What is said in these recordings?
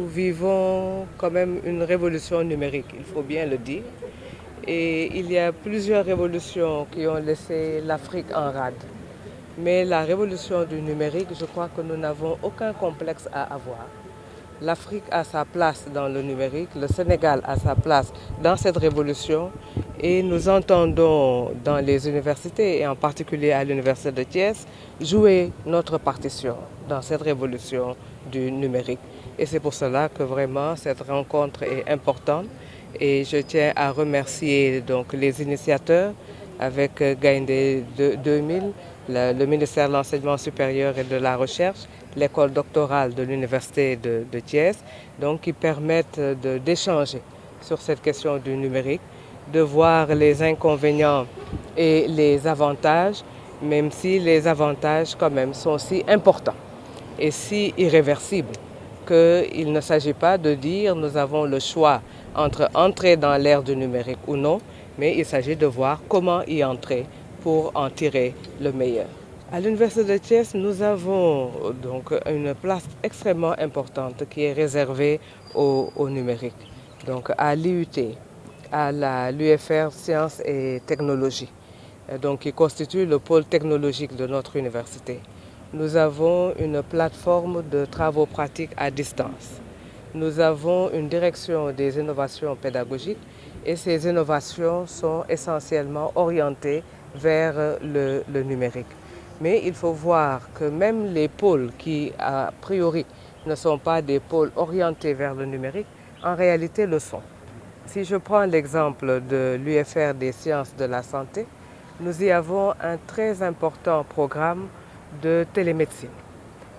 vivons quand même une révolution numérique, il faut bien le dire. Et il y a plusieurs révolutions qui ont laissé l'Afrique en rade. Mais la révolution du numérique, je crois que nous n'avons aucun complexe à avoir. L'Afrique a sa place dans le numérique, le Sénégal a sa place dans cette révolution et nous entendons dans les universités et en particulier à l'université de Thiès jouer notre partition dans cette révolution du numérique. Et c'est pour cela que vraiment cette rencontre est importante et je tiens à remercier donc les initiateurs avec Gaïndé 2000, le ministère de l'Enseignement supérieur et de la Recherche, l'école doctorale de l'Université de Thiès, donc qui permettent d'échanger sur cette question du numérique, de voir les inconvénients et les avantages, même si les avantages quand même sont si importants et si irréversibles qu'il ne s'agit pas de dire nous avons le choix entre entrer dans l'ère du numérique ou non, mais il s'agit de voir comment y entrer pour en tirer le meilleur. À l'Université de Thiès, nous avons donc une place extrêmement importante qui est réservée au numérique. Donc à l'IUT, à l'UFR Sciences et Technologies, donc qui constitue le pôle technologique de notre université. Nous avons une plateforme de travaux pratiques à distance. Nous avons une direction des innovations pédagogiques et ces innovations sont essentiellement orientées vers le numérique. Mais il faut voir que même les pôles qui, a priori, ne sont pas des pôles orientés vers le numérique, en réalité le sont. Si je prends l'exemple de l'UFR des sciences de la santé, nous y avons un très important programme de télémédecine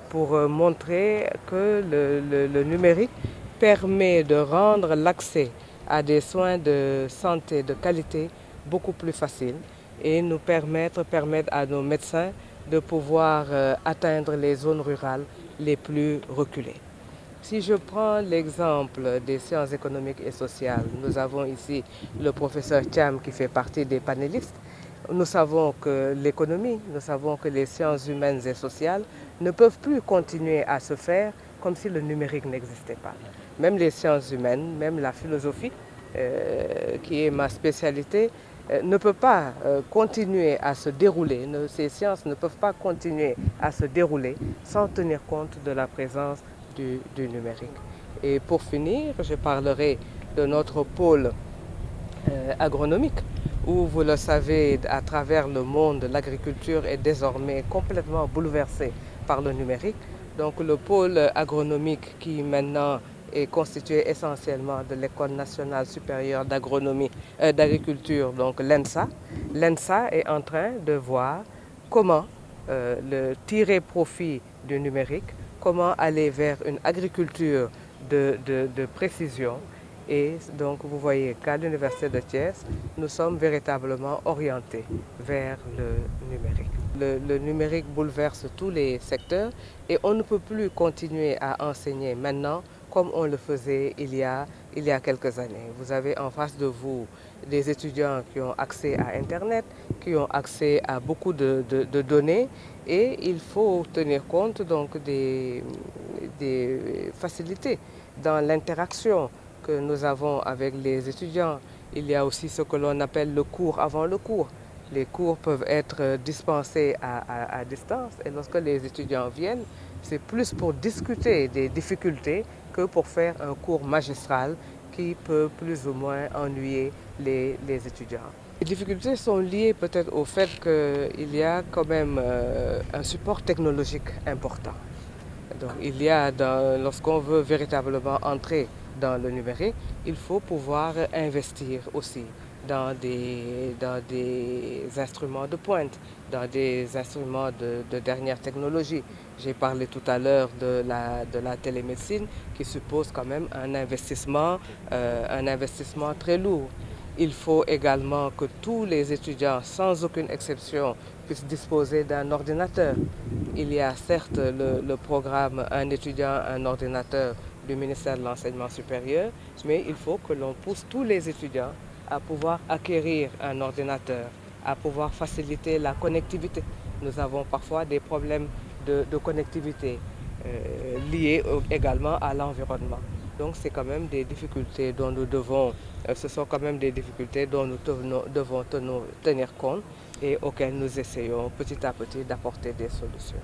pour montrer que le numérique permet de rendre l'accès à des soins de santé de qualité beaucoup plus facile et nous permettre à nos médecins de pouvoir atteindre les zones rurales les plus reculées. Si je prends l'exemple des sciences économiques et sociales, nous avons ici le professeur Thiam qui fait partie des panélistes. Nous savons que l'économie, nous savons que les sciences humaines et sociales ne peuvent plus continuer à se faire comme si le numérique n'existait pas. Même les sciences humaines, même la philosophie, qui est ma spécialité, ne peut pas continuer à se dérouler, ces sciences ne peuvent pas continuer à se dérouler sans tenir compte de la présence du numérique. Et pour finir, je parlerai de notre pôle agronomique où, vous le savez, à travers le monde, l'agriculture est désormais complètement bouleversée par le numérique. Donc le pôle agronomique qui maintenant est constitué essentiellement de l'École nationale supérieure d'agronomie, d'agriculture, donc l'ENSA. L'ENSA est en train de voir comment tirer profit du numérique, comment aller vers une agriculture de précision. Et donc vous voyez qu'à l'Université de Thiès, nous sommes véritablement orientés vers le numérique. Le numérique bouleverse tous les secteurs et on ne peut plus continuer à enseigner maintenant comme on le faisait il y a quelques années. Vous avez en face de vous des étudiants qui ont accès à Internet, qui ont accès à beaucoup de données et il faut tenir compte donc des facilités dans l'interaction que nous avons avec les étudiants. Il y a aussi ce que l'on appelle le cours avant le cours. Les cours peuvent être dispensés à distance et lorsque les étudiants viennent, c'est plus pour discuter des difficultés que pour faire un cours magistral qui peut plus ou moins ennuyer les étudiants. Les difficultés sont liées peut-être au fait qu'il y a quand même un support technologique important. Donc, lorsqu'on veut véritablement entrer dans le numérique, il faut pouvoir investir aussi dans des instruments de pointe, dans des instruments de dernière technologie. J'ai parlé tout à l'heure de la télémédecine qui suppose quand même un investissement très lourd. Il faut également que tous les étudiants, sans aucune exception, puissent disposer d'un ordinateur. Il y a certes le programme Un étudiant, un ordinateur du ministère de l'Enseignement supérieur, mais il faut que l'on pousse tous les étudiants à pouvoir acquérir un ordinateur, à pouvoir faciliter la connectivité. Nous avons parfois des problèmes de connectivité liés également à l'environnement. Donc c'est quand même des difficultés dont nous devons, ce sont quand même des difficultés dont nous devons tenir compte et auxquelles nous essayons petit à petit d'apporter des solutions.